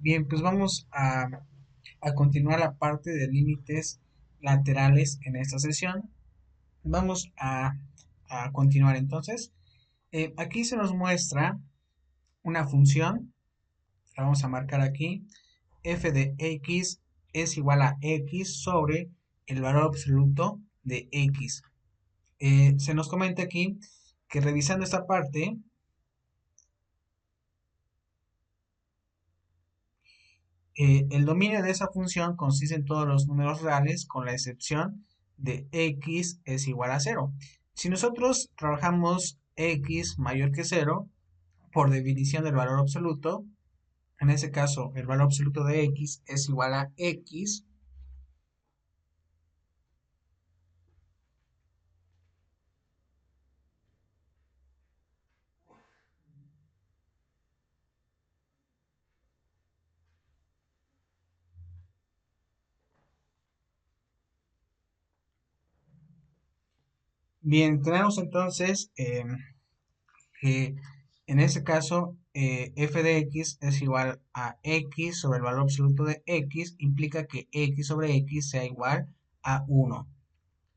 Bien, pues vamos a continuar la parte de límites laterales en esta sesión. Vamos a continuar entonces. Aquí se nos muestra una función, la vamos a marcar aquí, f de x es igual a x sobre el valor absoluto de x. Se nos comenta aquí que revisando esta parte, el dominio de esa función consiste en todos los números reales con la excepción de x es igual a cero. Si nosotros trabajamos x mayor que cero por definición del valor absoluto, en ese caso el valor absoluto de x es igual a x. Bien, tenemos entonces que en ese caso f de x es igual a x sobre el valor absoluto de x, implica que x sobre x sea igual a 1.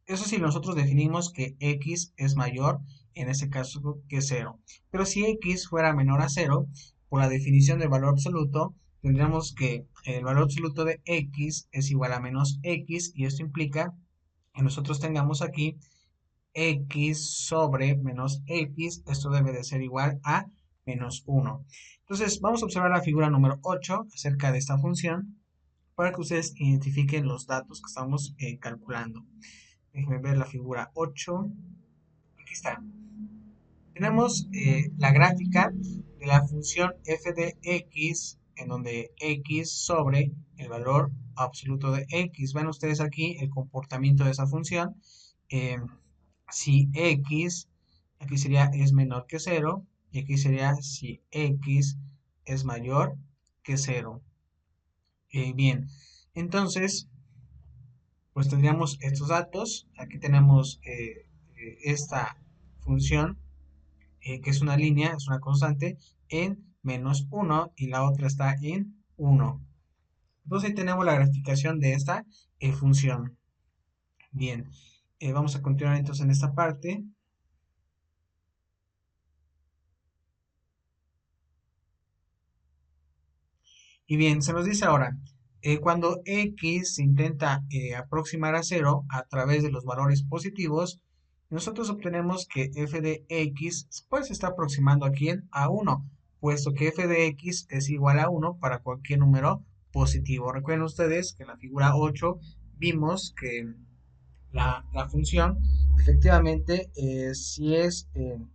Eso si nosotros definimos que x es mayor, en ese caso, que cero. Pero si x fuera menor a cero, por la definición del valor absoluto, tendríamos que el valor absoluto de x es igual a menos x, y esto implica que nosotros tengamos aquí x sobre menos x, esto debe de ser igual a menos 1. Entonces, vamos a observar la figura número 8 acerca de esta función para que ustedes identifiquen los datos que estamos calculando. Déjenme ver la figura 8. Aquí está. Tenemos la gráfica de la función f de x, en donde x sobre el valor absoluto de x. Ven ustedes aquí el comportamiento de esa función. Eh, si x, aquí sería es menor que cero, y aquí sería si x es mayor que cero. Bien, entonces, pues tendríamos estos datos. Aquí tenemos esta función, que es una línea, es una constante, en menos 1 y la otra está en 1. Entonces ahí tenemos la graficación de esta función. Bien, vamos a continuar entonces en esta parte. Y bien, se nos dice ahora, cuando x se intenta aproximar a cero a través de los valores positivos, nosotros obtenemos que f de x pues se está aproximando aquí a 1, puesto que f de x es igual a 1 para cualquier número positivo. Recuerden ustedes que en la figura 8 vimos que la función efectivamente si es en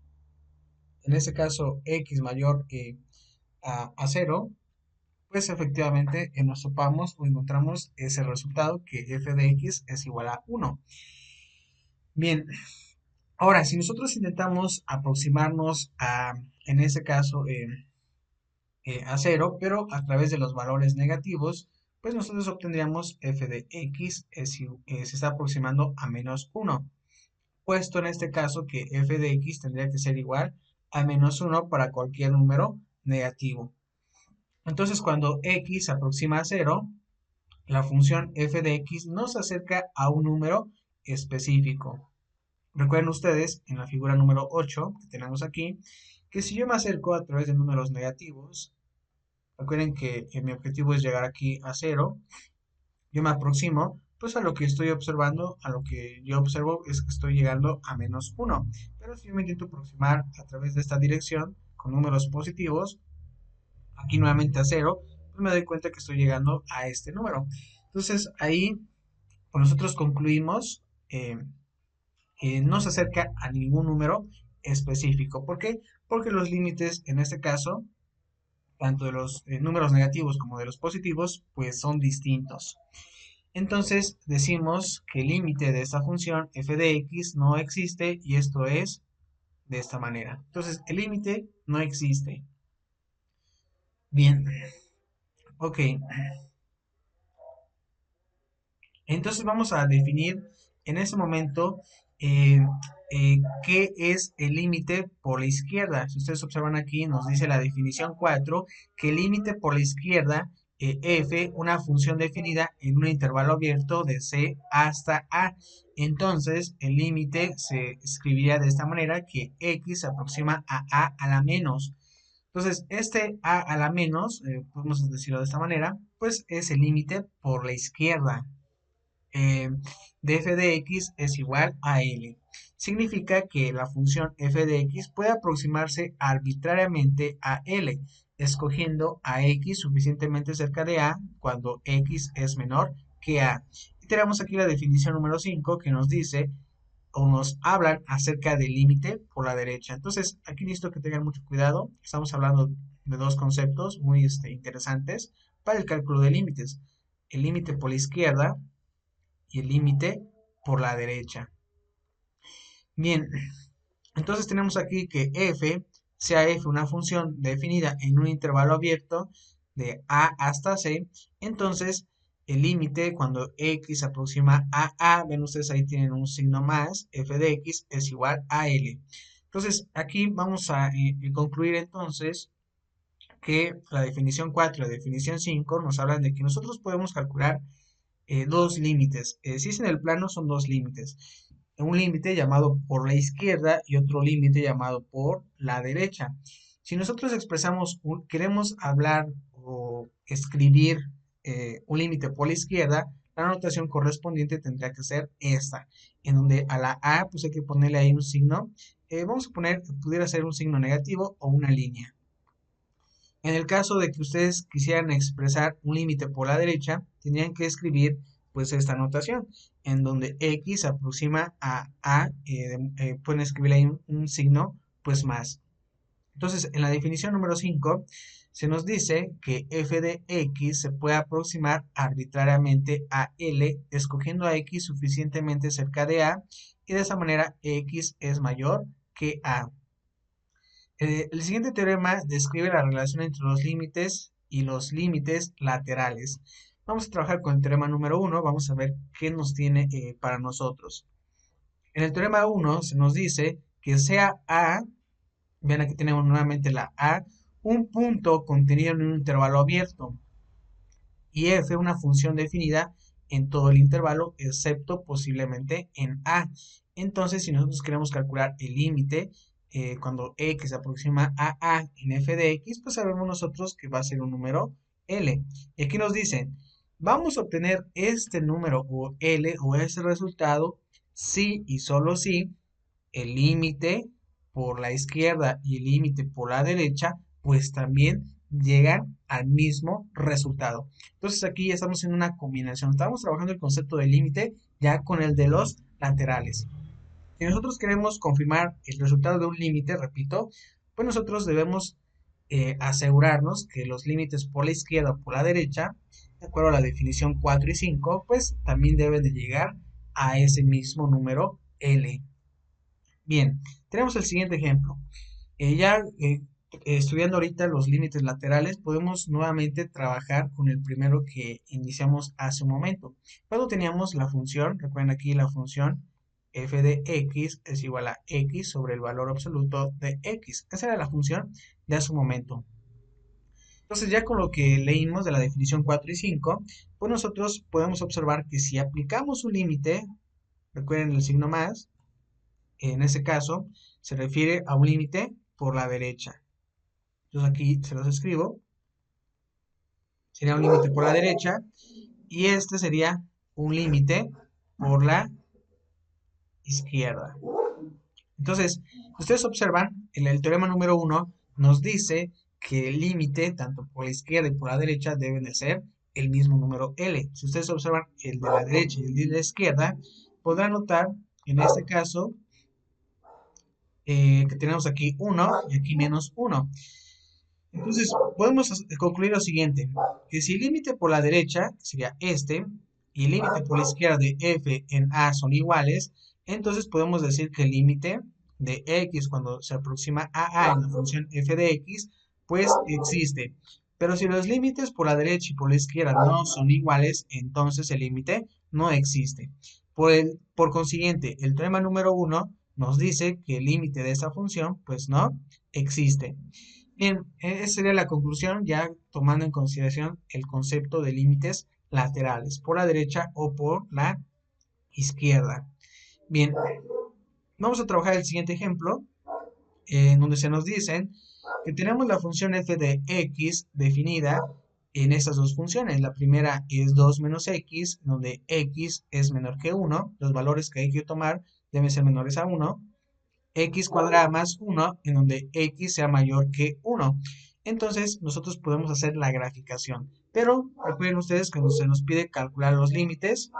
este caso x mayor a 0, pues efectivamente nos topamos o encontramos ese resultado que f de x es igual a 1. Bien, ahora si nosotros intentamos aproximarnos en ese caso, a cero, pero a través de los valores negativos, pues nosotros obtendríamos f de x se está aproximando a menos 1, puesto en este caso que f de x tendría que ser igual a menos 1 para cualquier número negativo. Entonces cuando x se aproxima a cero, la función f de x no se acerca a un número específico. Recuerden ustedes en la figura número 8 que tenemos aquí, que si yo me acerco a través de números negativos, recuerden que mi objetivo es llegar aquí a cero, yo me aproximo pues a lo que estoy observando, a lo que yo observo es que estoy llegando a menos 1. Pero si yo me intento aproximar a través de esta dirección con números positivos, aquí nuevamente a cero, pues me doy cuenta que estoy llegando a este número. Entonces ahí pues nosotros concluimos que no se acerca a ningún número específico. ¿Por qué? Porque los límites en este caso, tanto de los números negativos como de los positivos, pues son distintos. Entonces decimos que el límite de esta función f de x no existe, y esto es de esta manera. Entonces el límite no existe. Bien, ok. Entonces vamos a definir en ese momento eh, ¿qué es el límite por la izquierda? Si ustedes observan aquí, nos dice la definición 4 que el límite por la izquierda, f, una función definida en un intervalo abierto de c hasta a. Entonces, el límite se escribiría de esta manera, que x se aproxima a la menos. Entonces, este a la menos, podemos decirlo de esta manera, pues es el límite por la izquierda. eh, de f de x es igual a L. Significa que la función f de x puede aproximarse arbitrariamente a L, escogiendo a x suficientemente cerca de a cuando x es menor que a. Y tenemos aquí la definición número 5 que nos dice o nos hablan acerca del límite por la derecha. Entonces, aquí necesito que tengan mucho cuidado. Estamos hablando de dos conceptos muy interesantes para el cálculo de límites. El límite por la izquierda y el límite por la derecha. Bien, entonces tenemos aquí que f, sea f una función definida en un intervalo abierto de a hasta c, entonces el límite cuando x aproxima a, ven ustedes ahí tienen un signo más, f de x es igual a L. Entonces aquí vamos a concluir entonces que la definición 4 y la definición 5 nos hablan de que nosotros podemos calcular dos límites. Si es en el plano, son dos límites. Un límite llamado por la izquierda y otro límite llamado por la derecha. Si nosotros expresamos, queremos hablar o escribir un límite por la izquierda, la notación correspondiente tendría que ser esta, en donde a la A pues hay que ponerle ahí un signo. Vamos a poner, pudiera ser un signo negativo o una línea. En el caso de que ustedes quisieran expresar un límite por la derecha, tendrían que escribir pues esta notación, en donde x se aproxima a, pueden escribir ahí un signo pues más. Entonces, en la definición número 5, se nos dice que f de x se puede aproximar arbitrariamente a L, escogiendo a x suficientemente cerca de a, y de esa manera x es mayor que a. El siguiente teorema describe la relación entre los límites y los límites laterales. Vamos a trabajar con el teorema número 1, vamos a ver qué nos tiene para nosotros. En el teorema 1 se nos dice que sea A, ven aquí tenemos nuevamente la A, un punto contenido en un intervalo abierto, y f una función definida en todo el intervalo, excepto posiblemente en a. Entonces, si nosotros queremos calcular el límite, cuando x se aproxima a en f de x, pues sabemos nosotros que va a ser un número L. Y aquí nos dicen, vamos a obtener este número o L o ese resultado si y solo si el límite por la izquierda y el límite por la derecha, pues también llegan al mismo resultado. Entonces aquí ya estamos en una combinación. Estamos trabajando el concepto de límite ya con el de los laterales. Si nosotros queremos confirmar el resultado de un límite, repito, pues nosotros debemos asegurarnos que los límites por la izquierda o por la derecha, de acuerdo a la definición 4 y 5, pues también deben de llegar a ese mismo número L. Bien, tenemos el siguiente ejemplo. Ya estudiando ahorita los límites laterales, podemos nuevamente trabajar con el primero que iniciamos hace un momento. Cuando teníamos la función, recuerden aquí la función f de x es igual a x sobre el valor absoluto de x. Esa era la función de hace un momento. Entonces ya con lo que leímos de la definición 4 y 5, pues nosotros podemos observar que si aplicamos un límite, recuerden el signo más, en ese caso se refiere a un límite por la derecha. Entonces aquí se los escribo. Sería un límite por la derecha y este sería un límite por la izquierda. Entonces, ustedes observan, el teorema número 1 nos dice que el límite, tanto por la izquierda y por la derecha, deben de ser el mismo número L. Si ustedes observan el de la derecha y el de la izquierda, podrán notar, en este caso, que tenemos aquí 1 y aquí menos 1. Entonces, podemos concluir lo siguiente, que si el límite por la derecha sería este, y el límite por la izquierda de f en a son iguales, entonces podemos decir que el límite de x cuando se aproxima a en la función f de x, pues existe. Pero si los límites por la derecha y por la izquierda no son iguales, entonces el límite no existe. Por consiguiente, el teorema número uno nos dice que el límite de esta función, pues no existe. Bien, esa sería la conclusión, ya tomando en consideración el concepto de límites laterales, por la derecha o por la izquierda. Bien, vamos a trabajar el siguiente ejemplo, en donde se nos dicen que tenemos la función f de x definida en estas dos funciones. La primera es 2 menos x, donde x es menor que 1. Los valores que hay que tomar deben ser menores a 1. X cuadrada más 1, en donde x sea mayor que 1. Entonces, nosotros podemos hacer la graficación. Pero recuerden ustedes que se nos pide calcular los límites.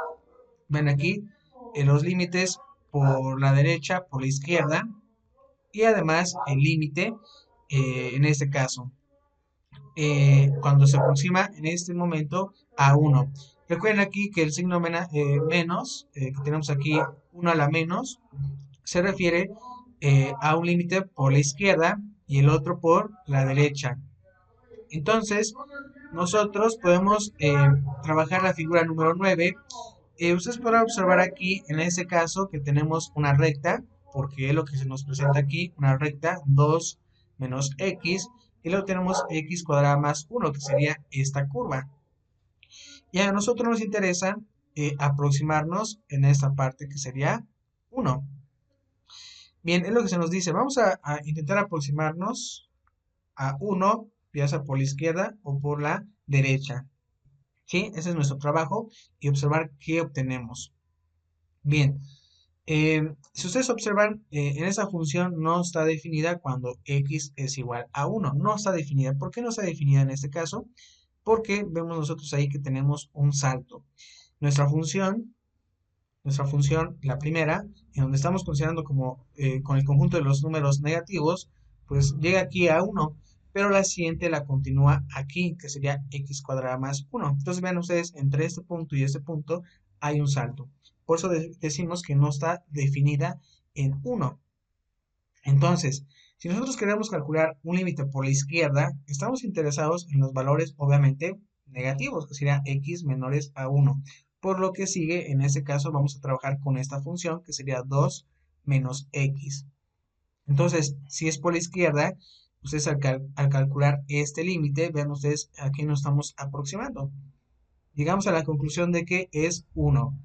Ven aquí, los límites por la derecha, por la izquierda, y además el límite en este caso, cuando se aproxima en este momento a 1. Recuerden aquí que el signo menos, que tenemos aquí 1 a la menos, se refiere a un límite por la izquierda y el otro por la derecha. Entonces, nosotros podemos trabajar la figura número 9. Ustedes podrán observar aquí, en este caso, que tenemos una recta, porque es lo que se nos presenta aquí, una recta, 2 menos x, y luego tenemos x cuadrada más 1, que sería esta curva. Y a nosotros nos interesa aproximarnos en esta parte que sería 1. Bien, es lo que se nos dice. Vamos a intentar aproximarnos a 1, ya sea por la izquierda o por la derecha. ¿Sí? Ese es nuestro trabajo y observar qué obtenemos. Bien, si ustedes observan, en esa función no está definida cuando x es igual a 1. No está definida. ¿Por qué no está definida en este caso? Porque vemos nosotros ahí que tenemos un salto. Nuestra función, la primera, en donde estamos considerando como con el conjunto de los números negativos, pues llega aquí a 1, pero la siguiente la continúa aquí, que sería x cuadrada más 1. Entonces vean ustedes, entre este punto y este punto hay un salto. Por eso decimos que no está definida en 1. Entonces, si nosotros queremos calcular un límite por la izquierda, estamos interesados en los valores, obviamente, negativos, que sería x menores a 1. Por lo que sigue, en este caso, vamos a trabajar con esta función, que sería 2 menos x. Entonces, si es por la izquierda, ustedes al calcular este límite, vean ustedes a qué nos estamos aproximando. Llegamos a la conclusión de que es 1.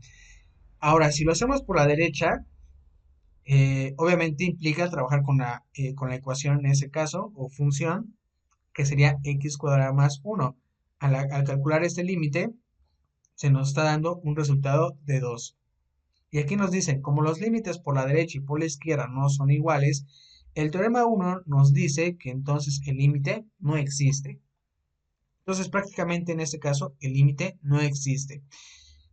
Ahora, si lo hacemos por la derecha, obviamente implica trabajar con la ecuación en ese caso, o función, que sería x cuadrada más 1. Al calcular este límite, se nos está dando un resultado de 2. Y aquí nos dicen, como los límites por la derecha y por la izquierda no son iguales, el teorema 1 nos dice que entonces el límite no existe. Entonces prácticamente en este caso el límite no existe.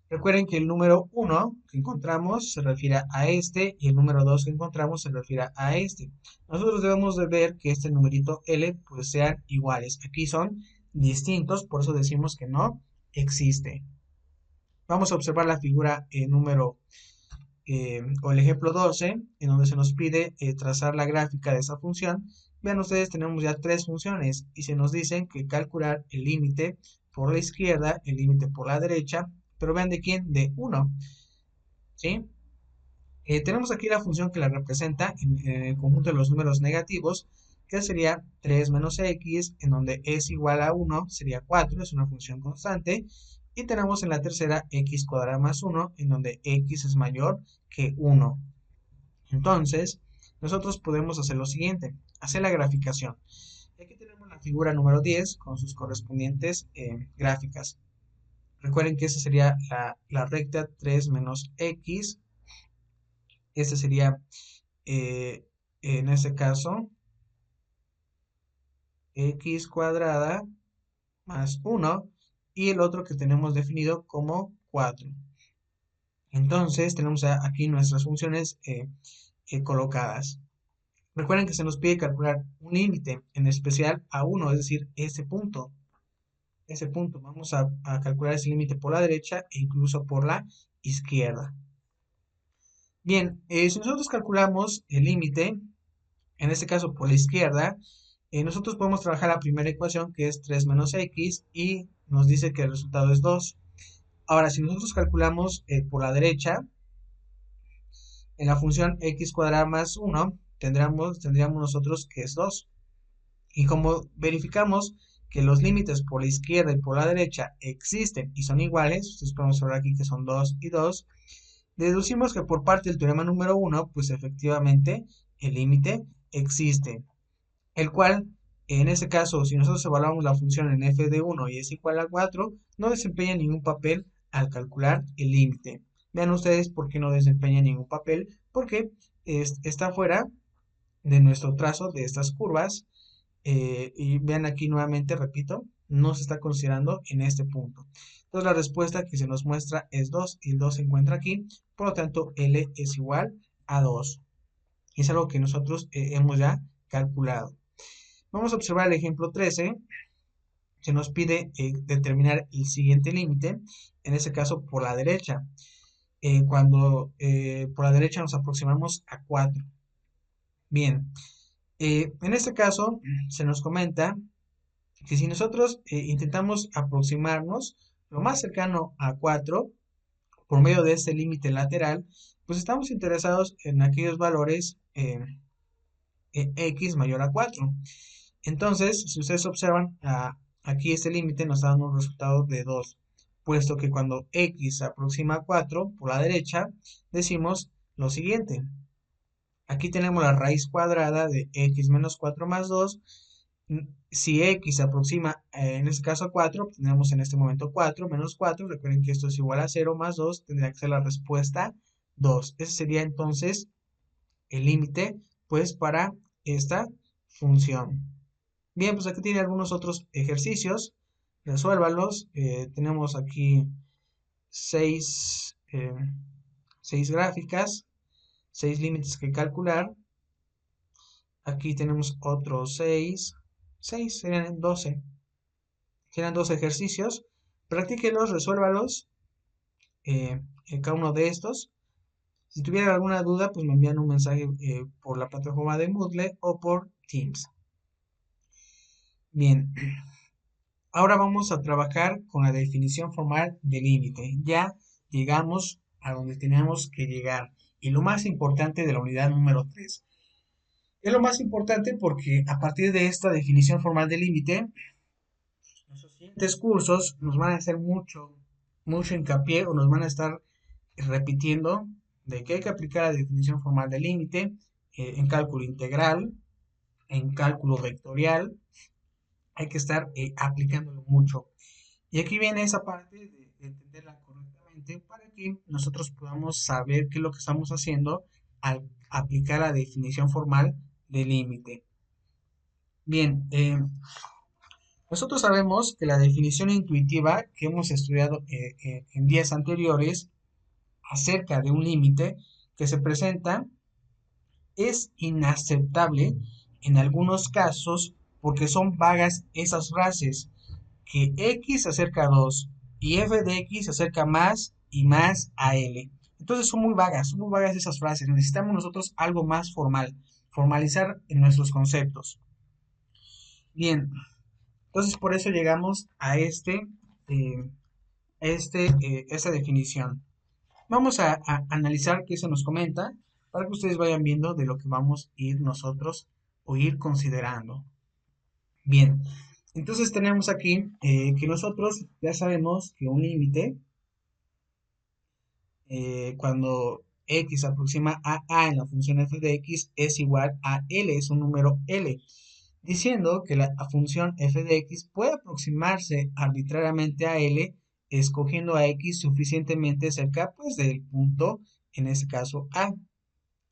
Recuerden que el número 1 que encontramos se refiere a este y el número 2 que encontramos se refiere a este. Nosotros debemos de ver que este numerito L pues sean iguales. Aquí son distintos, por eso decimos que no existe. Vamos a observar la figura número o el ejemplo 12, en donde se nos pide trazar la gráfica de esa función. Vean ustedes, tenemos ya tres funciones y se nos dicen que calcular el límite por la izquierda, el límite por la derecha, pero vean de quién, de 1, ¿sí? Tenemos aquí la función que la representa en el conjunto de los números negativos, que sería 3 menos x, en donde es igual a 1, sería 4, es una función constante. Y tenemos en la tercera x cuadrada más 1, en donde x es mayor que 1. Entonces, nosotros podemos hacer lo siguiente, hacer la graficación. Aquí tenemos la figura número 10 con sus correspondientes gráficas. Recuerden que esa sería la recta 3 menos x. Este sería, en este caso, x cuadrada más 1 y el otro que tenemos definido como 4. Entonces tenemos aquí nuestras funciones colocadas. Recuerden que se nos pide calcular un límite, en especial a 1, es decir, ese punto. Ese punto, vamos a calcular ese límite por la derecha e incluso por la izquierda. Bien, si nosotros calculamos el límite, en este caso por la izquierda, nosotros podemos trabajar la primera ecuación que es 3 menos x y nos dice que el resultado es 2. Ahora, si nosotros calculamos por la derecha, en la función x cuadrada más 1 tendríamos nosotros que es 2. Y como verificamos que los límites por la izquierda y por la derecha existen y son iguales, ustedes podemos observar aquí que son 2 y 2, deducimos que por parte del teorema número 1, pues efectivamente el límite existe, el cual, en este caso, si nosotros evaluamos la función en f de 1 y es igual a 4, no desempeña ningún papel al calcular el límite. Vean ustedes por qué no desempeña ningún papel, porque está fuera de nuestro trazo de estas curvas, y vean aquí nuevamente, repito, no se está considerando en este punto. Entonces la respuesta que se nos muestra es 2 y el 2 se encuentra aquí, por lo tanto L es igual a 2. Es algo que nosotros hemos ya calculado. Vamos a observar el ejemplo 13. Se nos pide determinar el siguiente límite, en este caso por la derecha. Cuando por la derecha nos aproximamos a 4. Bien, en este caso se nos comenta que si nosotros intentamos aproximarnos lo más cercano a 4 por medio de este límite lateral, pues estamos interesados en aquellos valores x mayor a 4. Entonces, si ustedes observan, aquí este límite nos está dando un resultado de 2, puesto que cuando x se aproxima a 4 por la derecha, decimos lo siguiente. Aquí tenemos la raíz cuadrada de x menos 4 más 2. Si x se aproxima, en este caso a 4, tenemos en este momento 4 menos 4. Recuerden que esto es igual a 0 más 2. Tendría que ser la respuesta 2. Ese sería entonces el límite, pues, para esta función. Bien, pues aquí tiene algunos otros ejercicios. Resuélvalos. Tenemos aquí 6 gráficas, 6 límites que calcular. Aquí tenemos otros 6 serían 12. Serán 12 ejercicios. Practíquenlos, resuélvalos en cada uno de estos. Si tuvieran alguna duda, pues me envían un mensaje por la plataforma de Moodle o por Teams. Bien, ahora vamos a trabajar con la definición formal de límite. Ya llegamos a donde tenemos que llegar. Y lo más importante de la unidad número 3. Es lo más importante porque a partir de esta definición formal de límite, nuestros siguientes cursos nos van a hacer mucho hincapié o nos van a estar repitiendo de que hay que aplicar la definición formal de límite en cálculo integral, en cálculo vectorial, hay que estar aplicándolo mucho. Y aquí viene esa parte de entenderla correctamente para que nosotros podamos saber qué es lo que estamos haciendo al aplicar la definición formal de límite. Bien, nosotros sabemos que la definición intuitiva que hemos estudiado en días anteriores acerca de un límite que se presenta es inaceptable en algunos casos porque son vagas esas frases, que x se acerca a 2 y f de x se acerca más y más a l. Entonces son muy vagas esas frases. Necesitamos nosotros algo más formal, formalizar en nuestros conceptos. Bien, entonces por eso llegamos a esta definición. Vamos a analizar qué se nos comenta para que ustedes vayan viendo de lo que vamos a ir nosotros o ir considerando. Bien, entonces tenemos aquí que nosotros ya sabemos que un límite, cuando x aproxima a en la función f de x es igual a l, es un número l, diciendo que la función f de x puede aproximarse arbitrariamente a l escogiendo a x suficientemente cerca pues del punto, en este caso a.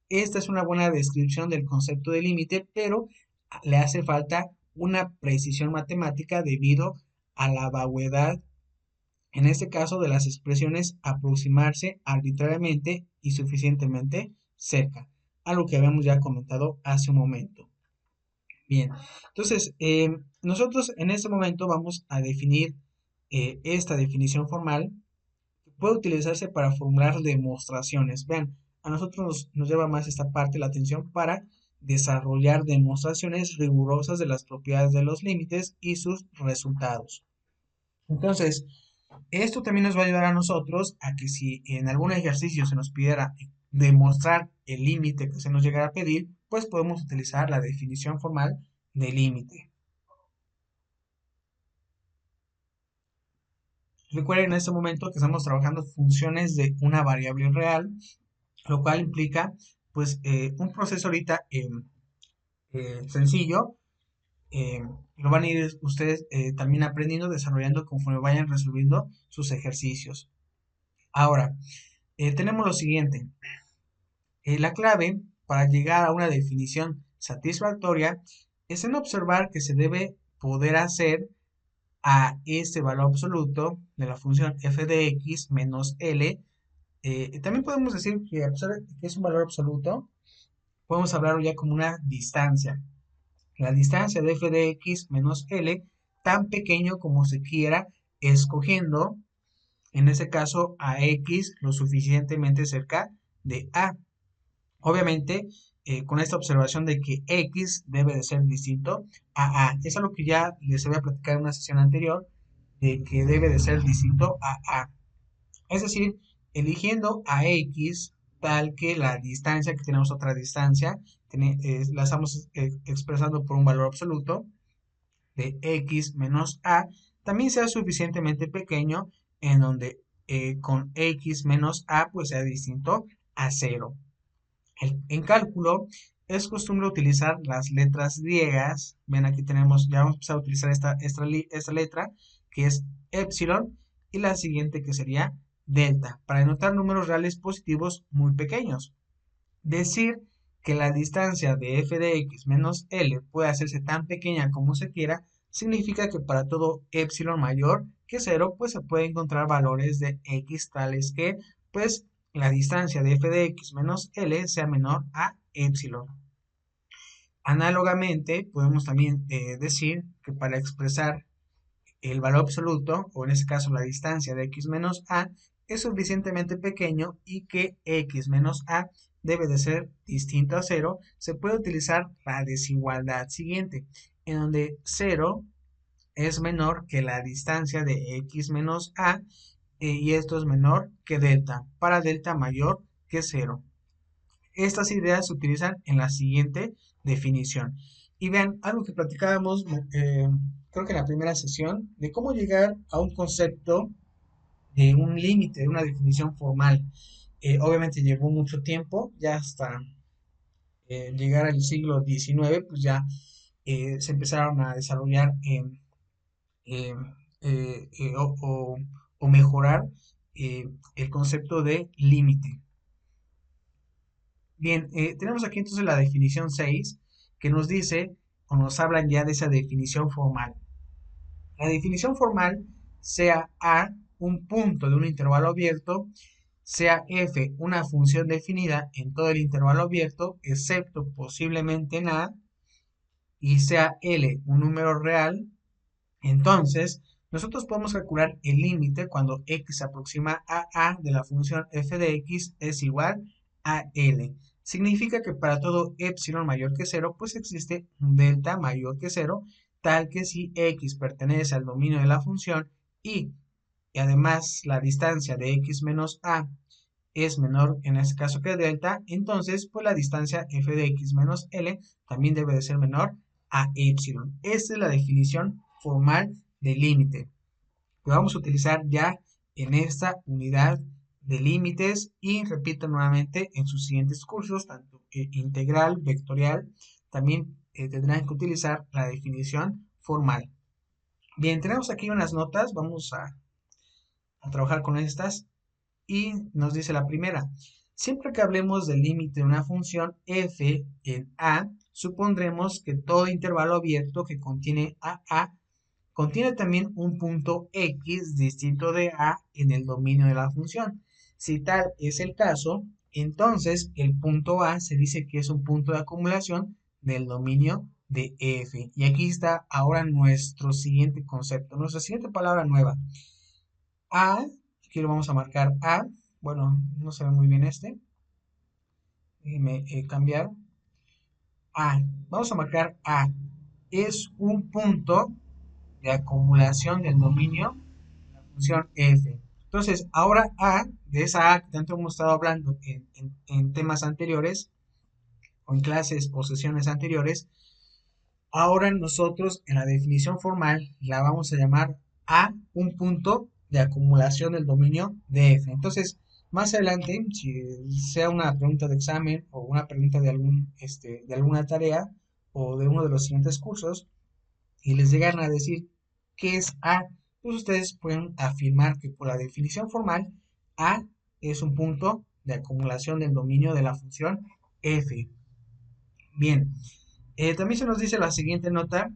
Esta es una buena descripción del concepto de límite, pero le hace falta una precisión matemática debido a la vaguedad, en este caso de las expresiones aproximarse arbitrariamente y suficientemente cerca, algo que habíamos ya comentado hace un momento. Bien, entonces nosotros en este momento vamos a definir esta definición formal que puede utilizarse para formular demostraciones. Vean, a nosotros nos lleva más esta parte la atención para desarrollar demostraciones rigurosas de las propiedades de los límites y sus resultados. Entonces, esto también nos va a ayudar a nosotros a que si en algún ejercicio se nos pidiera demostrar el límite que se nos llegará a pedir, pues podemos utilizar la definición formal de límite. Recuerden en este momento que estamos trabajando funciones de una variable real, lo cual implica pues un proceso ahorita sencillo. Lo van a ir ustedes también aprendiendo, desarrollando conforme vayan resolviendo sus ejercicios. Ahora, tenemos lo siguiente. La clave para llegar a una definición satisfactoria es en observar que se debe poder hacer a este valor absoluto de la función f de x menos L. También podemos decir que a pesar de que es un valor absoluto, podemos hablarlo ya como una distancia. La distancia de f de x menos L tan pequeño como se quiera, escogiendo en este caso a x lo suficientemente cerca de a. Obviamente, con esta observación de que x debe de ser distinto a. Es algo que ya les había platicado en una sesión anterior, de que debe de ser distinto a. Es decir, eligiendo a x tal que la distancia, que tenemos otra distancia, la estamos expresando por un valor absoluto de x menos a, también sea suficientemente pequeño en donde con x menos a pues sea distinto a 0. En cálculo es costumbre utilizar las letras griegas. Ven, aquí tenemos, ya vamos a empezar a utilizar esta letra que es epsilon y la siguiente que sería delta para denotar números reales positivos muy pequeños. Decir que la distancia de f de x menos L puede hacerse tan pequeña como se quiera significa que para todo epsilon mayor que 0 pues se puede encontrar valores de x tales que pues la distancia de f de x menos L sea menor a epsilon. Análogamente podemos también decir que para expresar el valor absoluto, o en este caso la distancia de x menos a, es suficientemente pequeño y que x menos a debe de ser distinto a 0, se puede utilizar la desigualdad siguiente, en donde 0 es menor que la distancia de x menos a y esto es menor que delta, para delta mayor que 0. Estas ideas se utilizan en la siguiente definición. Y vean, algo que platicábamos, creo que en la primera sesión, de cómo llegar a un concepto de un límite, de una definición formal. Obviamente llevó mucho tiempo, ya hasta llegar al siglo XIX, pues ya se empezaron a desarrollar eh, o mejorar el concepto de límite. Bien, tenemos aquí entonces la definición 6 que nos dice o nos hablan ya de esa definición formal. La definición formal sea A un punto de un intervalo abierto, sea f una función definida en todo el intervalo abierto, excepto posiblemente en A, y sea L un número real, entonces nosotros podemos calcular el límite cuando x se aproxima a de la función f de x es igual a L. Significa que para todo epsilon mayor que 0, pues existe un delta mayor que 0, tal que si x pertenece al dominio de la función y además la distancia de x menos a es menor en este caso que delta, entonces pues la distancia f de x menos L también debe de ser menor a epsilon. Esta es la definición formal de límite que vamos a utilizar ya en esta unidad de límites y repito nuevamente en sus siguientes cursos, tanto integral, vectorial, también tendrán que utilizar la definición formal. Bien, tenemos aquí unas notas, vamos a trabajar con estas y nos dice la primera. Siempre que hablemos del límite de una función f en a, supondremos que todo intervalo abierto que contiene a contiene también un punto x distinto de a en el dominio de la función. Si tal es el caso, entonces el punto a se dice que es un punto de acumulación del dominio de f. Y aquí está ahora nuestro siguiente concepto, nuestra siguiente palabra nueva. A, aquí lo vamos a marcar A, bueno, no se ve muy bien este, déjeme cambiar, A, vamos a marcar A, es un punto de acumulación del dominio de la función f. Entonces, ahora A, de esa A que tanto hemos estado hablando en temas anteriores, o en clases o sesiones anteriores, ahora nosotros en la definición formal la vamos a llamar a un punto de acumulación del dominio de F. Entonces, más adelante, si sea una pregunta de examen o una pregunta de de alguna tarea o de uno de los siguientes cursos, y les llegan a decir qué es A, pues ustedes pueden afirmar que por la definición formal, A es un punto de acumulación del dominio de la función F. Bien, también se nos dice la siguiente nota,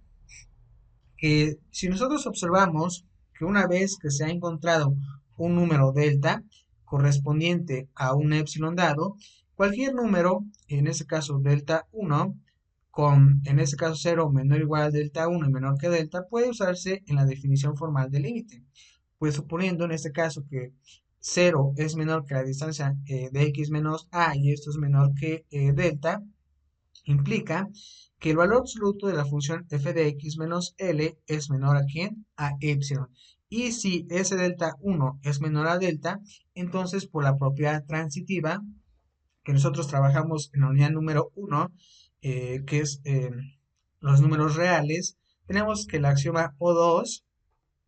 que si nosotros observamos que una vez que se ha encontrado un número delta correspondiente a un épsilon dado, cualquier número, en este caso delta 1, con en este caso 0 menor o igual a delta 1 y menor que delta, puede usarse en la definición formal del límite. Pues suponiendo en este caso que 0 es menor que la distancia de x menos a y esto es menor que delta, implica que el valor absoluto de la función f de x menos L es menor ¿a quién? A epsilon. Y si ese delta 1 es menor a delta, entonces por la propiedad transitiva que nosotros trabajamos en la unidad número 1, que es los números reales, tenemos que el axioma O2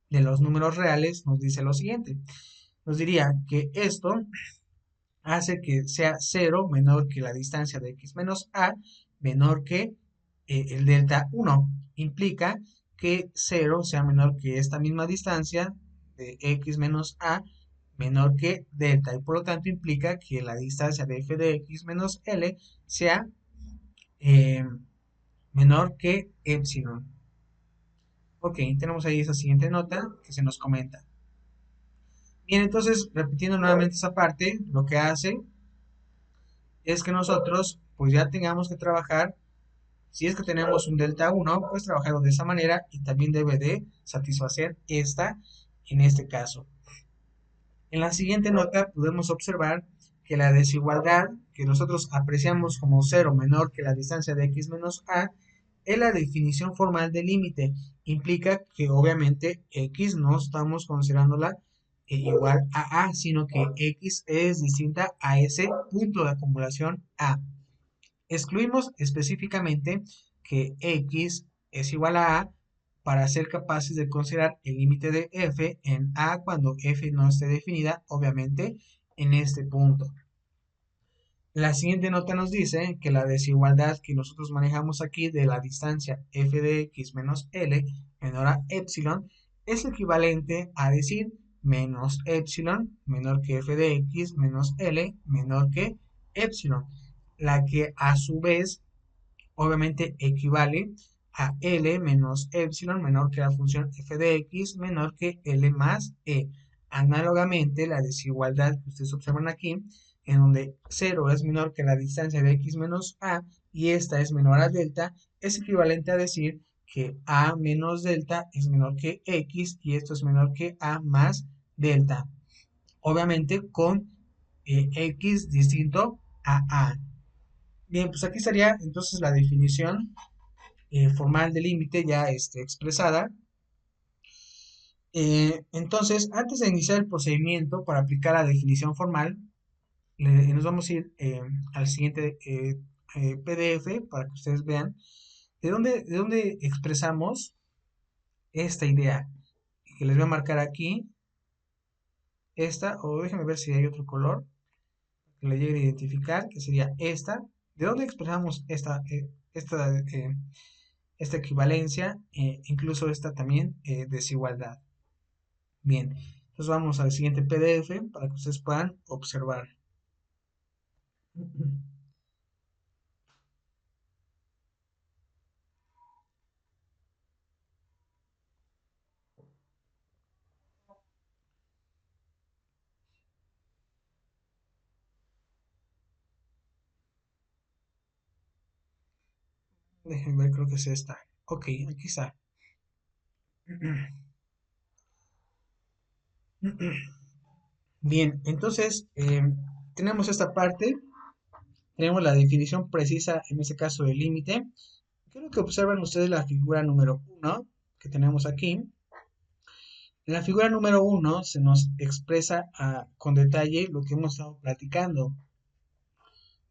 de los números reales nos dice lo siguiente. Nos diría que esto hace que sea 0 menor que la distancia de x menos a menor que el delta 1. Implica que 0 sea menor que esta misma distancia de x menos a menor que delta y por lo tanto implica que la distancia de f de x menos l sea eh, menor que epsilon. Ok, tenemos ahí esa siguiente nota que se nos comenta. Bien, entonces, repitiendo nuevamente esa parte, lo que hace es que nosotros pues ya tengamos que trabajar, si es que tenemos un delta 1, pues trabajarlo de esa manera y también debe de satisfacer esta en este caso. En la siguiente nota podemos observar que la desigualdad que nosotros apreciamos como 0 menor que la distancia de x menos a es la definición formal del límite. Implica que obviamente x no estamos considerándola igual a, sino que x es distinta a ese punto de acumulación a. Excluimos específicamente que x es igual a para ser capaces de considerar el límite de f en a cuando f no esté definida, obviamente, en este punto. La siguiente nota nos dice que la desigualdad que nosotros manejamos aquí de la distancia f de x menos l menor a epsilon es equivalente a decir menos epsilon menor que f de x menos l menor que epsilon, la que a su vez obviamente equivale a L menos epsilon menor que la función f de x menor que L más e. Análogamente, la desigualdad que ustedes observan aquí, en donde 0 es menor que la distancia de x menos a y esta es menor a delta, es equivalente a decir que a menos delta es menor que x y esto es menor que a más delta. Obviamente con x distinto a a. Bien, pues aquí estaría entonces la definición formal de límite ya expresada. Entonces, antes de iniciar el procedimiento para aplicar la definición formal, nos vamos a ir al siguiente PDF para que ustedes vean de dónde expresamos esta idea. Que les voy a marcar aquí, esta, o déjenme ver si hay otro color que le llegue a identificar, que sería esta. ¿De dónde expresamos esta equivalencia, incluso esta también desigualdad? Bien, entonces vamos al siguiente PDF para que ustedes puedan observar. Déjenme ver, creo que es esta. Ok, aquí está. Bien, entonces tenemos esta parte, tenemos la definición precisa, en este caso del límite. Quiero que observen ustedes la figura número 1 que tenemos aquí. En la figura número 1 se nos expresa con detalle lo que hemos estado platicando.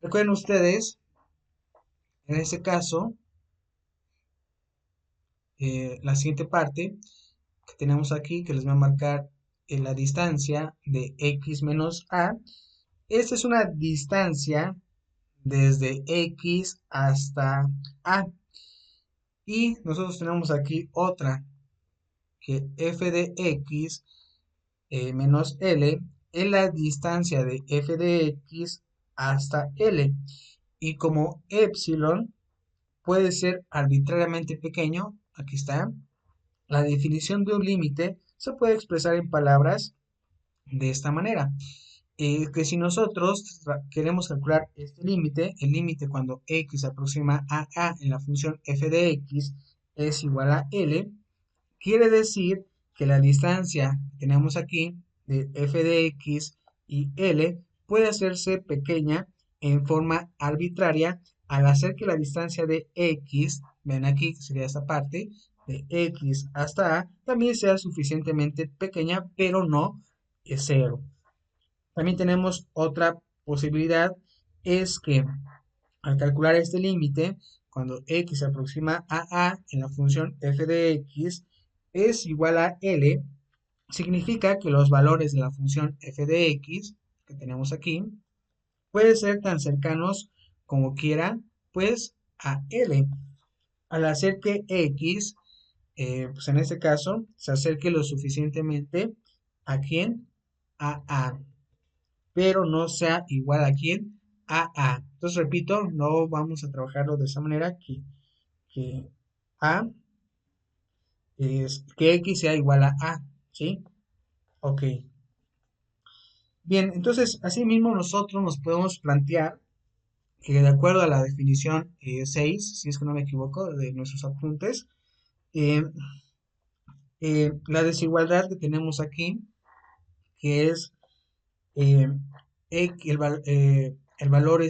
Recuerden ustedes, en este caso, la siguiente parte que tenemos aquí, que les voy a marcar la distancia de x menos a. Esta es una distancia desde x hasta a. Y nosotros tenemos aquí otra, que f de x menos L es la distancia de f de x hasta L. Y como epsilon puede ser arbitrariamente pequeño, aquí está, la definición de un límite se puede expresar en palabras de esta manera. Que si nosotros queremos calcular este límite, el límite cuando x se aproxima a en la función f de x es igual a L, quiere decir que la distancia que tenemos aquí de f de x y L puede hacerse pequeña en forma arbitraria al hacer que la distancia de x, ven aquí que sería esta parte, de x hasta a, también sea suficientemente pequeña, pero no es cero. También tenemos otra posibilidad, es que al calcular este límite, cuando x se aproxima a en la función f de x es igual a L, significa que los valores de la función f de x que tenemos aquí pueden ser tan cercanos como quiera, pues a L. Al hacer que x, pues en este caso, se acerque lo suficientemente a quién, a, pero no sea igual a quién, a. Entonces repito, no vamos a trabajarlo de esa manera que a que x sea igual a, ¿sí? Ok. Bien, entonces, asimismo nosotros nos podemos plantear que de acuerdo a la definición 6, si es que no me equivoco, de nuestros apuntes, eh, la desigualdad que tenemos aquí, que es eh, el valor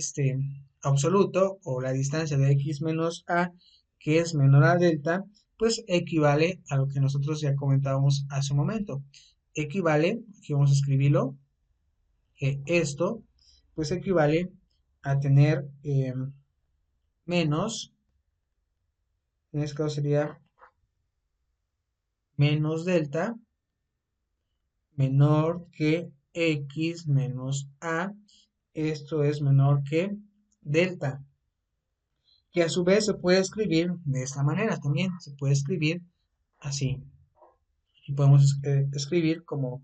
absoluto o la distancia de x menos a, que es menor a delta, pues equivale a lo que nosotros ya comentábamos hace un momento. Equivale, aquí vamos a escribirlo, que esto pues equivale a tener menos, en este caso sería menos delta menor que x menos a, esto es menor que delta, que a su vez se puede escribir de esta manera también, se puede escribir así, y podemos escribir como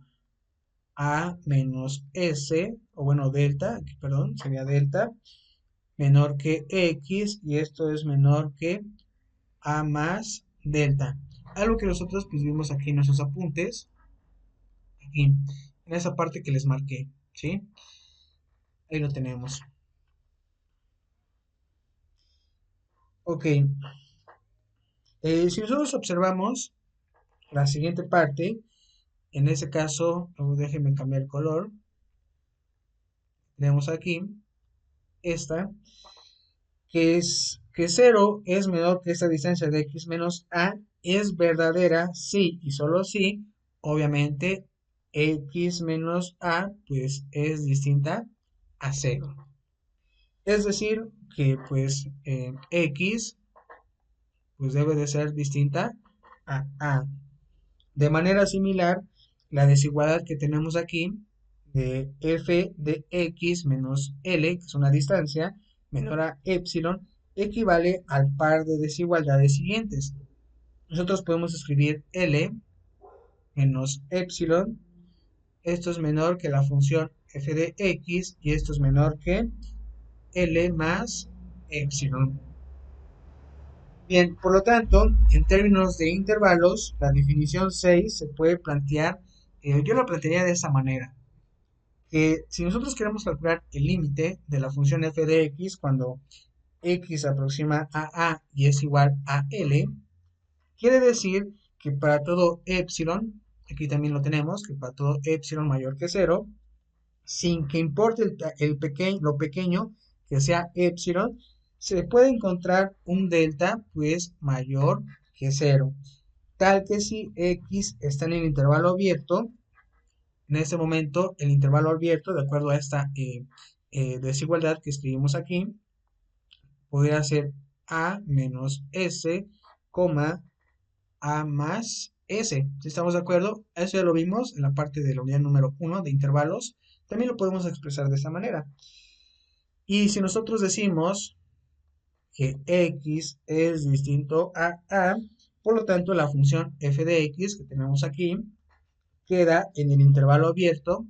a menos s, o bueno, delta, aquí, perdón, sería delta, menor que x, y esto es menor que a más delta. Algo que nosotros pues vimos aquí en nuestros apuntes, aquí, en esa parte que les marqué, ¿sí? Ahí lo tenemos. Ok, si nosotros observamos la siguiente parte, en ese caso, déjenme cambiar el color, tenemos aquí esta, que 0 es menor que esta distancia de x menos a, es verdadera si y solo si, obviamente, x menos a, pues es distinta a 0. Es decir, que pues x pues debe de ser distinta a a. De manera similar, la desigualdad que tenemos aquí de f de x menos L, que es una distancia, menor a epsilon, equivale al par de desigualdades siguientes. Nosotros podemos escribir L menos epsilon, esto es menor que la función f de x y esto es menor que L más epsilon. Bien, por lo tanto, en términos de intervalos, la definición 6 se puede plantear, yo la plantearía de esa manera, que si nosotros queremos calcular el límite de la función f de x cuando x se aproxima a y es igual a L, quiere decir que para todo epsilon, aquí también lo tenemos, que para todo epsilon mayor que 0, sin que importe lo pequeño que sea epsilon, se puede encontrar un delta pues mayor que 0. tal que si x está en el intervalo abierto, en este momento el intervalo abierto, de acuerdo a esta desigualdad que escribimos aquí, podría ser a menos s, coma, a más s. ¿Si estamos de acuerdo? Eso ya lo vimos en la parte de la unidad número 1 de intervalos. También lo podemos expresar de esta manera. Y si nosotros decimos que x es distinto a, por lo tanto la función f de x que tenemos aquí queda en el intervalo abierto.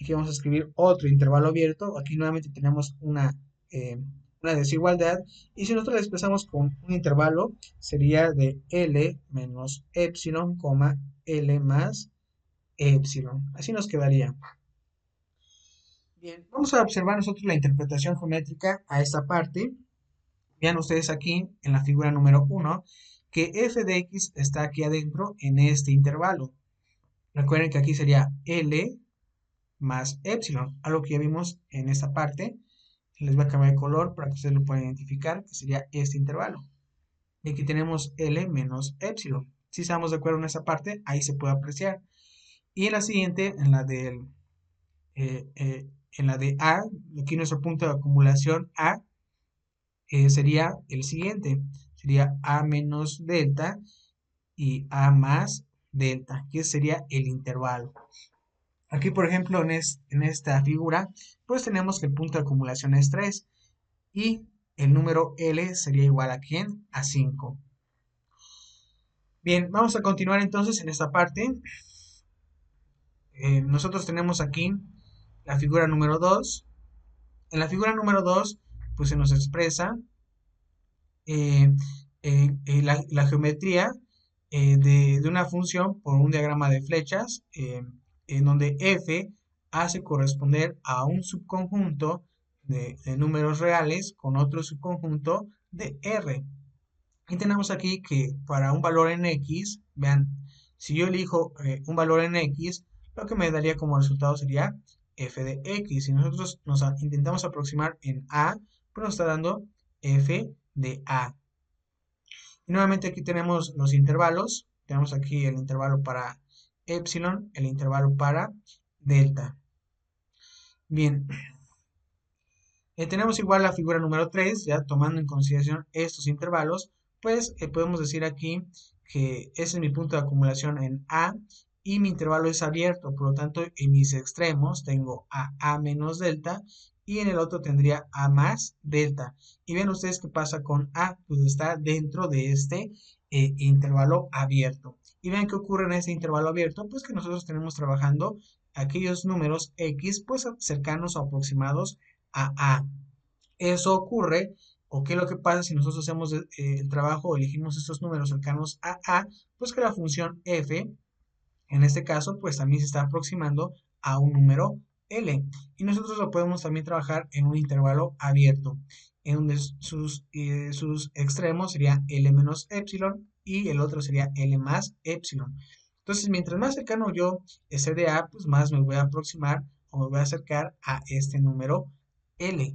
Aquí vamos a escribir otro intervalo abierto. Aquí nuevamente tenemos una desigualdad. Y si nosotros la expresamos con un intervalo, sería de L menos epsilon, L más epsilon. Así nos quedaría. Bien, vamos a observar nosotros la interpretación geométrica a esta parte. Vean ustedes aquí en la figura número 1 que f de x está aquí adentro en este intervalo. Recuerden que aquí sería L más epsilon, algo que ya vimos en esta parte. Les voy a cambiar de color para que ustedes lo puedan identificar, que sería este intervalo. Y aquí tenemos L menos epsilon. Si estamos de acuerdo en esa parte, ahí se puede apreciar. Y en la siguiente, en la de A, aquí nuestro punto de acumulación A sería el siguiente. Sería A menos delta y A más delta, que sería el intervalo. Aquí, por ejemplo, en esta figura, pues tenemos que el punto de acumulación es 3 y el número L sería igual a ¿quién? A 5. Bien, vamos a continuar entonces en esta parte. Nosotros tenemos aquí la figura número 2. En la figura número 2, pues se nos expresa eh, la geometría de una función por un diagrama de flechas, en donde f hace corresponder a un subconjunto de números reales con otro subconjunto de R. Y tenemos aquí que para un valor en X, vean, si yo elijo un valor en X, lo que me daría como resultado sería f de X. Si nosotros intentamos aproximar en A, pues nos está dando f de A. Y nuevamente aquí tenemos los intervalos. Tenemos aquí el intervalo para epsilon, el intervalo para delta. Bien, tenemos igual la figura número 3, ya tomando en consideración estos intervalos, pues podemos decir aquí que ese es mi punto de acumulación en A y mi intervalo es abierto, por lo tanto en mis extremos tengo a menos delta y en el otro tendría a más delta. Y ven ustedes qué pasa con A, pues está dentro de este intervalo abierto. Y vean qué ocurre en este intervalo abierto, pues que nosotros tenemos trabajando aquellos números X pues cercanos o aproximados a. Eso ocurre, o qué es lo que pasa si nosotros hacemos el trabajo o elegimos estos números cercanos a, pues que la función f, en este caso, pues también se está aproximando a un número L. Y nosotros lo podemos también trabajar en un intervalo abierto, en donde sus extremos sería L menos epsilon y el otro sería L más epsilon. Entonces, mientras más cercano yo esté de A, pues más me voy a aproximar o me voy a acercar a este número L.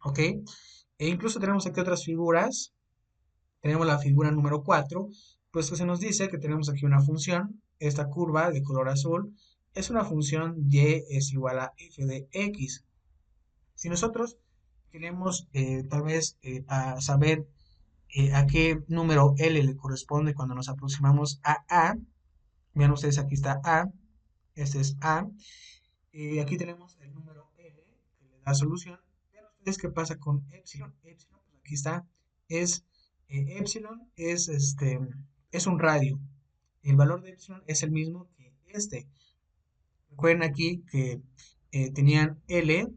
¿Ok? E incluso tenemos aquí otras figuras. Tenemos la figura número 4, pues que se nos dice que tenemos aquí una función. Esta curva de color azul es una función y es igual a f de x. Si nosotros queremos tal vez a saber a qué número L le corresponde cuando nos aproximamos a, vean ustedes aquí está a, este es a, aquí tenemos el número L que le da solución. Vean ustedes qué pasa con epsilon. Epsilon, pues aquí está, es epsilon es un radio. El valor de epsilon es el mismo que este. Recuerden aquí que tenían L,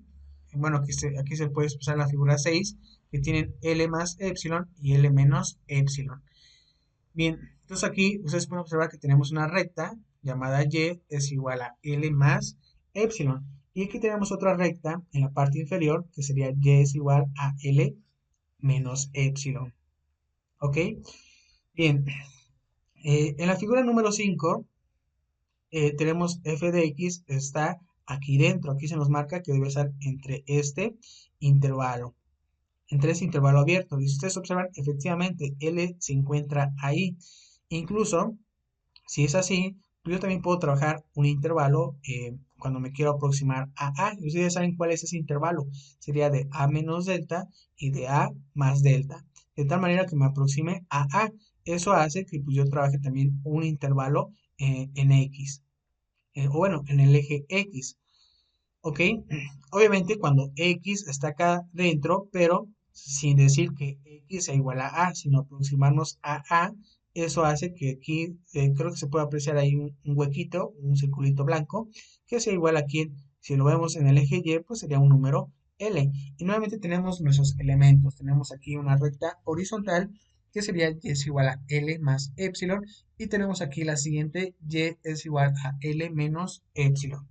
bueno, aquí se puede expresar la figura 6, que tienen L más epsilon y L menos epsilon. Bien, entonces aquí ustedes pueden observar que tenemos una recta llamada Y es igual a L más epsilon. Y aquí tenemos otra recta en la parte inferior que sería Y es igual a L menos epsilon. ¿Ok? Bien, en la figura número 5 tenemos f de x está aquí dentro. Aquí se nos marca que debe estar entre este intervalo. Entre ese intervalo abierto. Y si ustedes observan, efectivamente, L se encuentra ahí. Incluso, si es así, pues yo también puedo trabajar un intervalo cuando me quiero aproximar a A. Y ustedes saben cuál es ese intervalo. Sería de A menos delta y de A más delta. De tal manera que me aproxime a A. Eso hace que pues, yo trabaje también un intervalo en X. O bueno, en el eje X. ¿Ok? Obviamente cuando X está acá dentro, pero sin decir que X sea igual a, sino aproximarnos a, eso hace que aquí, creo que se puede apreciar ahí un huequito, un circulito blanco, que sea igual aquí, si lo vemos en el eje Y, pues sería un número L. Y nuevamente tenemos nuestros elementos, tenemos aquí una recta horizontal, que sería Y es igual a L más epsilon, y tenemos aquí la siguiente, Y es igual a L menos epsilon.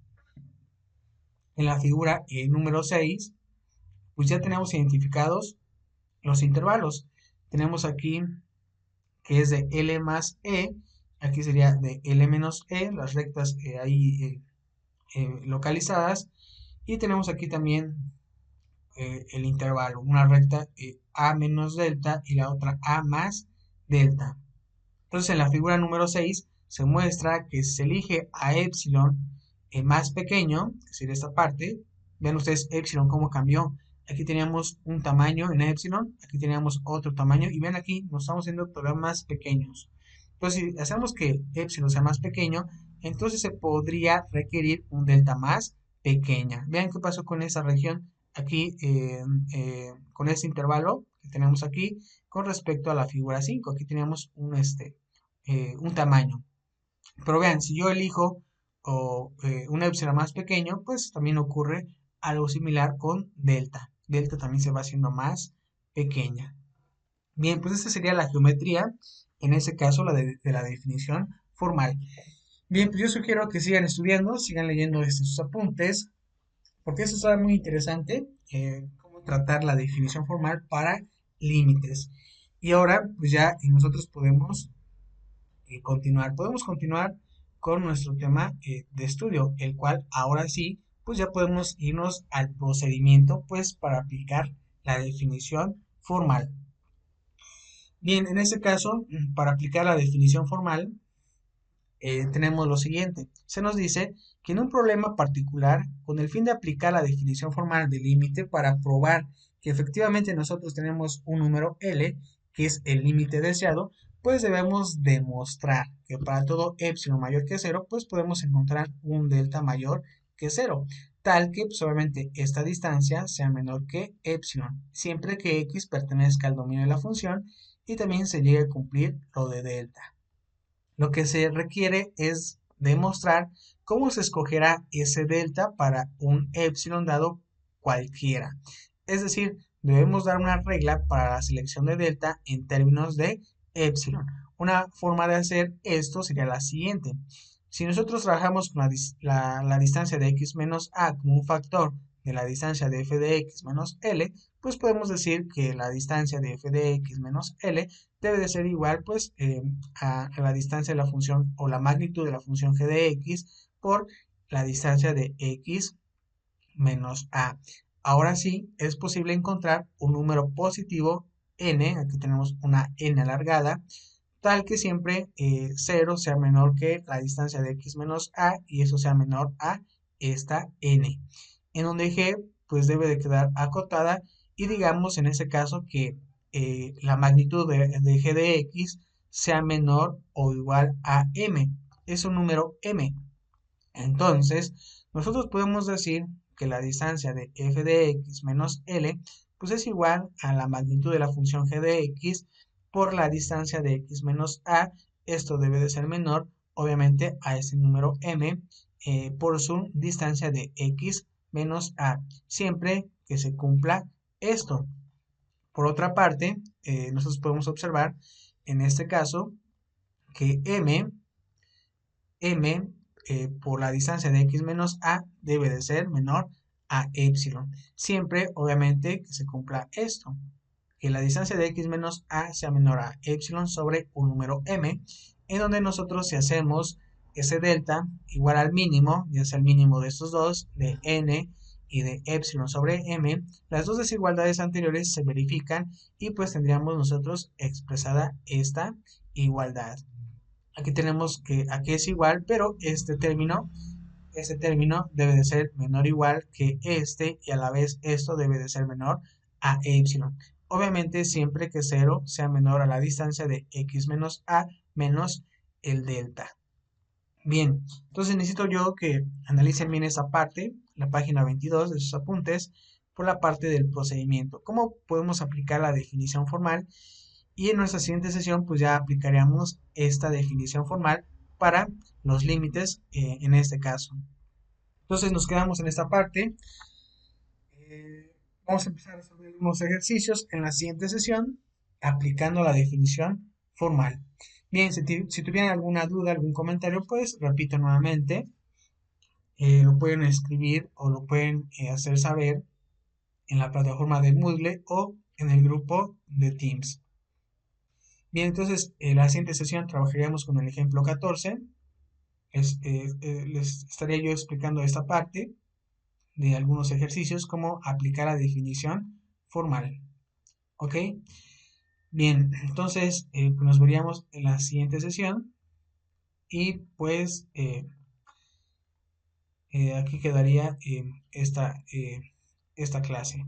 En la figura número 6, pues ya tenemos identificados los intervalos. Tenemos aquí que es de L más E, aquí sería de L menos E, las rectas ahí localizadas. Y tenemos aquí también el intervalo, una recta A menos delta y la otra A más delta. Entonces en la figura número 6 se muestra que se elige a epsilon más pequeño, que sería esta parte. Vean ustedes epsilon cómo cambió. Aquí teníamos un tamaño en epsilon, aquí teníamos otro tamaño y ven aquí nos estamos haciendo todavía más pequeños. Entonces si hacemos que epsilon sea más pequeño, entonces se podría requerir un delta más pequeña. Vean qué pasó con esa región aquí, con este intervalo que tenemos aquí con respecto a la figura 5. Aquí teníamos un tamaño. Pero vean, si yo elijo un epsilon más pequeño, pues también ocurre algo similar con delta. Delta también se va haciendo más pequeña. Bien, pues esta sería la geometría, en ese caso la de la definición formal. Bien, pues yo sugiero que sigan estudiando, sigan leyendo estos apuntes, porque eso está muy interesante, cómo tratar la definición formal para límites. Y ahora, pues ya nosotros podemos continuar con nuestro tema de estudio, el cual ahora sí, pues ya podemos irnos al procedimiento, pues para aplicar la definición formal. Bien, en este caso, para aplicar la definición formal, tenemos lo siguiente. Se nos dice que en un problema particular, con el fin de aplicar la definición formal del límite para probar que efectivamente nosotros tenemos un número L, que es el límite deseado, pues debemos demostrar que para todo epsilon mayor que 0, pues podemos encontrar un delta mayor que 0, tal que pues, obviamente esta distancia sea menor que epsilon, siempre que x pertenezca al dominio de la función y también se llegue a cumplir lo de delta. Lo que se requiere es demostrar cómo se escogerá ese delta para un epsilon dado cualquiera. Es decir, debemos dar una regla para la selección de delta en términos de epsilon. Una forma de hacer esto sería la siguiente. Si nosotros trabajamos con la distancia de x menos a como un factor de la distancia de f de x menos L, pues podemos decir que la distancia de f de x menos L debe de ser igual pues a la distancia de la función o la magnitud de la función g de x por la distancia de x menos a. Ahora sí, es posible encontrar un número positivo n, aquí tenemos una n alargada, tal que siempre 0 sea menor que la distancia de x menos a y eso sea menor a esta n, en donde g pues debe de quedar acotada y digamos en ese caso que la magnitud de g de x sea menor o igual a m, es un número m. Entonces, nosotros podemos decir que la distancia de f de x menos L pues es igual a la magnitud de la función g de x por la distancia de x menos a. Esto debe de ser menor, obviamente, a ese número m por su distancia de x menos a, siempre que se cumpla esto. Por otra parte, nosotros podemos observar en este caso que m por la distancia de x menos a debe de ser menor a epsilon. Siempre, obviamente, que se cumpla esto, que la distancia de x menos a sea menor a epsilon sobre un número m, en donde nosotros si hacemos ese delta igual al mínimo, ya sea el mínimo de estos dos, de n y de epsilon sobre m, las dos desigualdades anteriores se verifican y pues tendríamos nosotros expresada esta igualdad. Aquí tenemos que aquí es igual, pero este término debe de ser menor o igual que este y a la vez esto debe de ser menor a epsilon. Obviamente siempre que 0 sea menor a la distancia de x menos a menos el delta. Bien, entonces necesito yo que analicen bien esta parte, la página 22 de sus apuntes, por la parte del procedimiento. ¿Cómo podemos aplicar la definición formal? Y en nuestra siguiente sesión, pues ya aplicaríamos esta definición formal para los límites en este caso. Entonces nos quedamos en esta parte. Vamos a empezar a resolver unos ejercicios en la siguiente sesión aplicando la definición formal. Bien, si tuvieran alguna duda, algún comentario, pues repito nuevamente, lo pueden escribir o lo pueden hacer saber en la plataforma de Moodle o en el grupo de Teams. Bien, entonces en la siguiente sesión trabajaríamos con el ejemplo 14. Les estaría yo explicando esta parte de algunos ejercicios, cómo aplicar la definición formal. ¿Ok? Bien, entonces pues nos veríamos en la siguiente sesión y pues aquí quedaría esta clase.